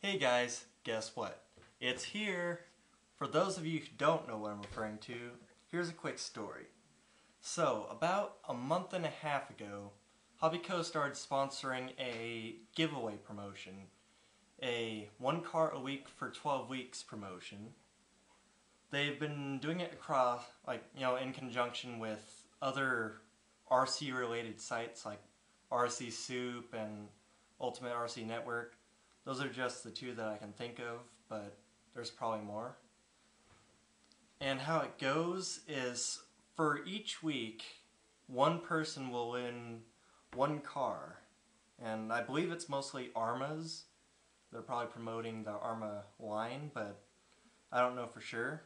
Hey guys, guess what? It's here! For those of you who don't know what I'm referring to, here's a quick story. So, about a month and a half ago, HobbyCo started sponsoring a giveaway promotion. A 1 car a week for 12 weeks promotion. They've been doing it across, in conjunction with other RC related sites like RC Soup and Ultimate RC Network. Those are just the two that I can think of, but there's probably more. And how it goes is, for each week, one person will win 1 car. And I believe it's mostly Arrmas. They're probably promoting the Arrma line, but I don't know for sure.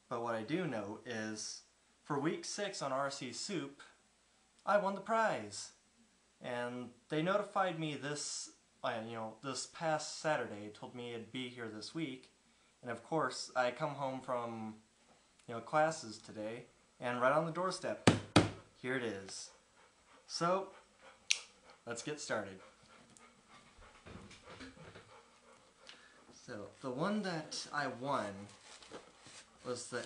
But what I do know is, for week 6 on RC Soup, I won the prize. And they notified me this past Saturday, told me it'd be here this week. And of course, I come home from, classes today, and right on the doorstep, here it is. So, let's get started. So, the one that I won was the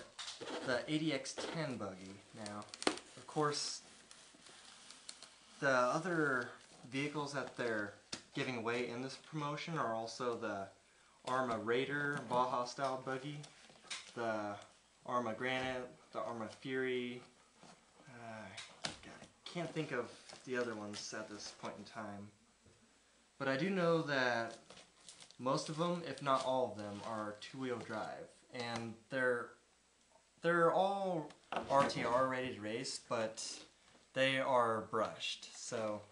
ADX-10 buggy. Now, of course, the other vehicles that they're giving away in this promotion are also the Arrma Raider Baja style buggy, the Arrma Granite, the Arrma Fury. I can't think of the other ones at this point in time. But I do know that most of them, if not all of them, are 2-wheel drive, and they're all RTR ready to race, but they are brushed. So,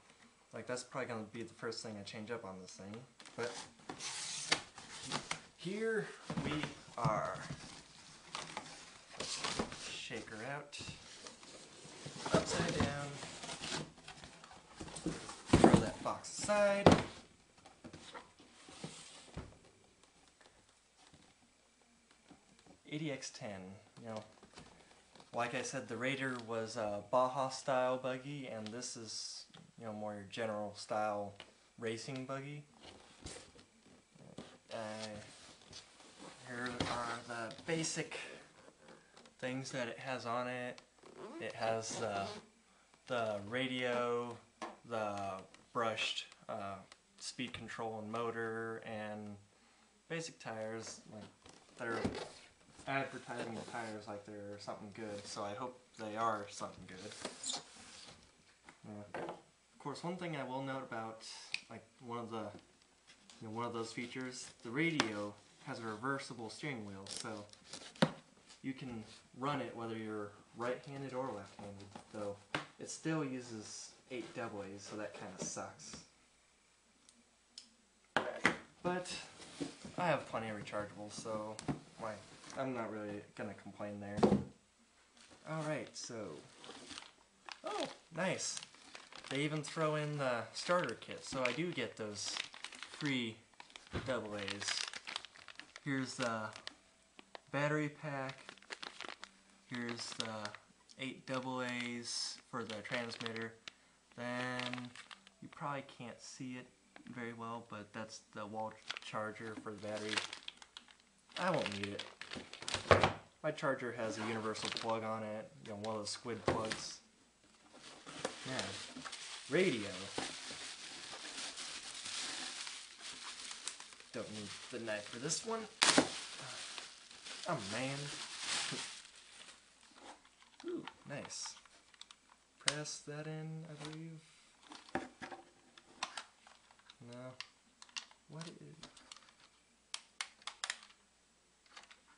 that's probably going to be the first thing I change up on this thing. But here we are. Shake her out. Upside down. Throw that box aside. ADX-10. Like I said, the Raider was a Baja style buggy, and this is, more your general style racing buggy. Here are the basic things that it has on it. It has the radio, the brushed speed control and motor, and basic tires. They're advertising the tires like they're something good, so I hope they are something good. Of course, one thing I will note about one of those features, the radio has a reversible steering wheel, so you can run it whether you're right-handed or left-handed, though it still uses 8 AA's, so that kind of sucks. But I have plenty of rechargeables, so I'm not really gonna complain there. Alright, so, oh, nice. They even throw in the starter kit, so I do get those free AA's. Here's the battery pack. Here's the 8 AA's for the transmitter. Then, you probably can't see it very well, but that's the wall charger for the battery. I won't need it. My charger has a universal plug on it, one of those squid plugs. Yeah. Radio. Don't need the knife for this one. Oh man. Ooh, nice. Press that in, I believe. No. What is...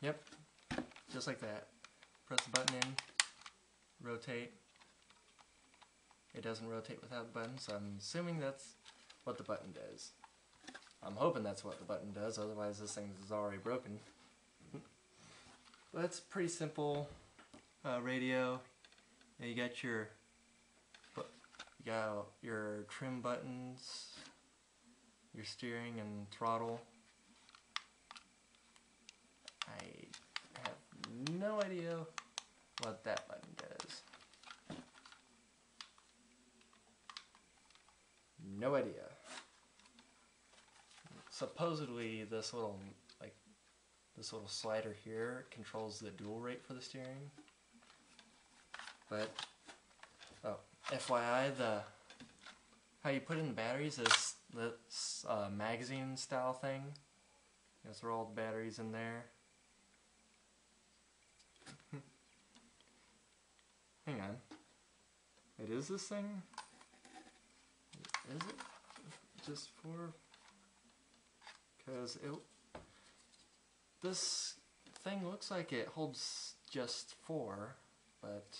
Yep. Just like that. Press the button in. Rotate. It doesn't rotate without the button, so I'm assuming that's what the button does. I'm hoping that's what the button does, otherwise this thing is already broken. But it's pretty simple radio. You got your trim buttons, your steering and throttle. I have no idea what that button does. No idea. supposedly this little slider here controls the dual rate for the steering. But FYI, how you put in the batteries is this magazine style thing. You throw all the batteries in there. Hang on. It is this thing? Is it just for? Because this thing looks like it holds just 4, but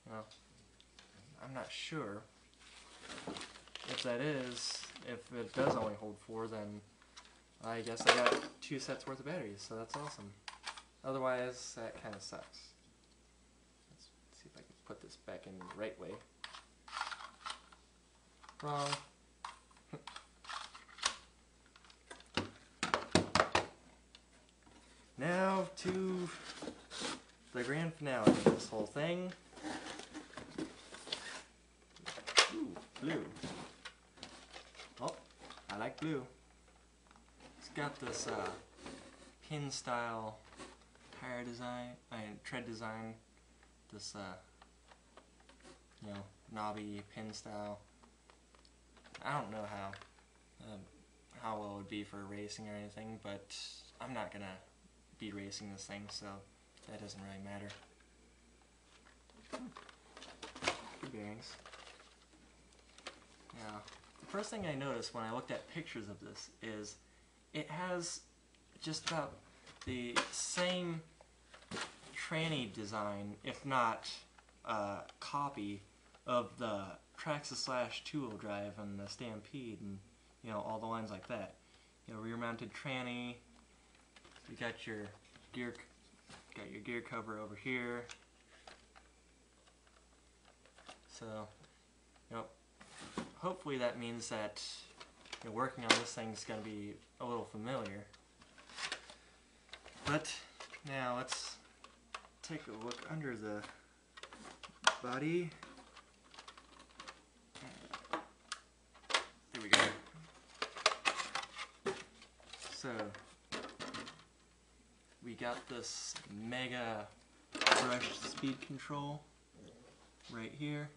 you know, I'm not sure if it does only hold 4, then I guess I got 2 sets worth of batteries, so that's awesome. Otherwise, that kind of sucks. Let's see if I can put this back in the right way. Wrong. Now to the grand finale of this whole thing. Ooh, blue. Oh, I like blue. It's got this pin style tire design, tread design. This knobby pin style. I don't know how well it would be for racing or anything, but I'm not gonna be racing this thing, so that doesn't really matter. Good bearings. Now, the first thing I noticed when I looked at pictures of this is it has just about the same tranny design, if not copy, of the Traxxas / two-wheel drive and the Stampede, and all the lines like that. Rear-mounted tranny. You got your gear cover over here. So, hopefully that means that working on this thing's going to be a little familiar. But now let's take a look under the body. There we go. So we got this mega brushed speed control right here.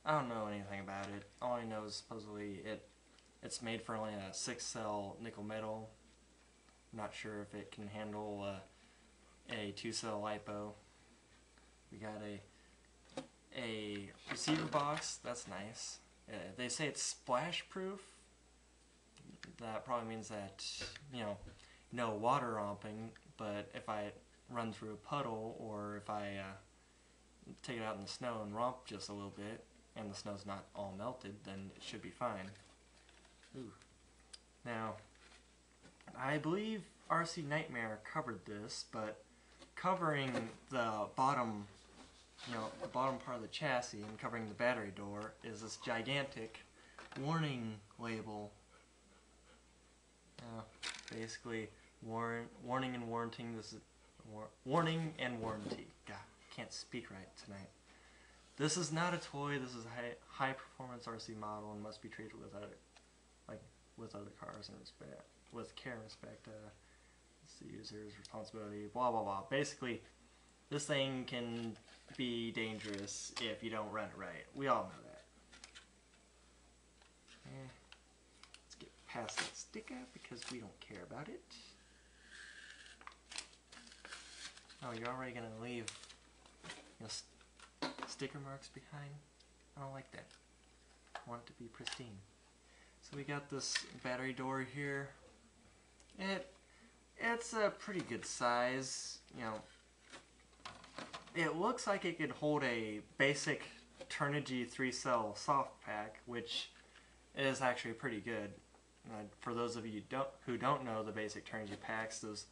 I don't know anything about it. All I know is supposedly it's made for only a 6-cell nickel metal. I'm not sure if it can handle a 2-cell LiPo. We got a receiver box. That's nice. They say it's splash proof. That probably means that no water romping, but if I run through a puddle or if I take it out in the snow and romp just a little bit and the snow's not all melted, then it should be fine. Ooh. Now, I believe RC Nightmare covered this, but covering the bottom, the bottom part of the chassis and covering the battery door is this gigantic warning label. Basically, warning and warranting. This is warning and warranty. God, can't speak right tonight. This is not a toy. This is a high performance RC model and must be treated with other cars and with care and respect. It's the user's responsibility. Blah blah blah. Basically, this thing can be dangerous if you don't run it right. We all know that. Let's get past that sticker because we don't care about it. Oh, you're already gonna leave sticker marks behind? I don't like that. I want it to be pristine. So we got this battery door here. It's a pretty good size. It looks like it could hold a basic Turnigy 3-cell soft pack, which is actually pretty good. For those of you who don't know the basic Turnigy packs, those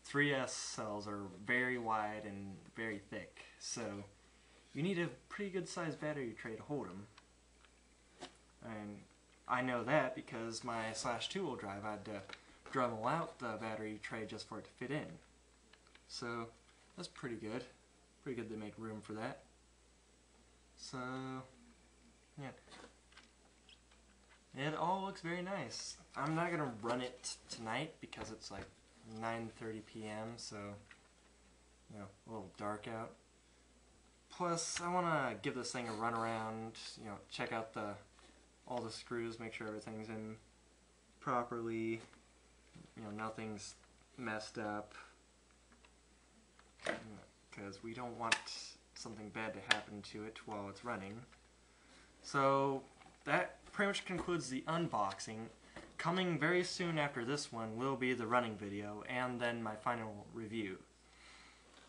3S cells are very wide and very thick, so you need a pretty good sized battery tray to hold them. And I know that because my /2-wheel drive, I had to Dremel out the battery tray just for it to fit in. So that's pretty good. Pretty good to make room for that. So yeah. It all looks very nice. I'm not gonna run it tonight because it's like 9:30 p.m. so you know, a little dark out. Plus, I want to give this thing a run around, you know, check out all the screws, make sure everything's in properly, you know, nothing's messed up, because we don't want something bad to happen to it while it's running. So that pretty much concludes the unboxing. Coming very soon after this one will be the running video and then my final review.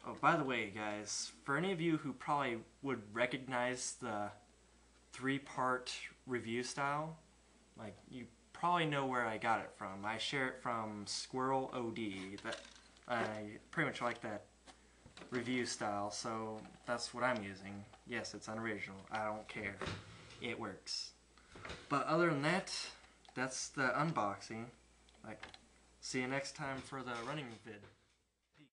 Oh, by the way, guys, for any of you who probably would recognize the 3-part review style, like, you probably know where I got it from. I share it from Squirrel OD. That I pretty much like that review style, so that's what I'm using. Yes, it's unoriginal. I don't care. It works. But other than that, that's the unboxing. Like, see you next time for the running vid.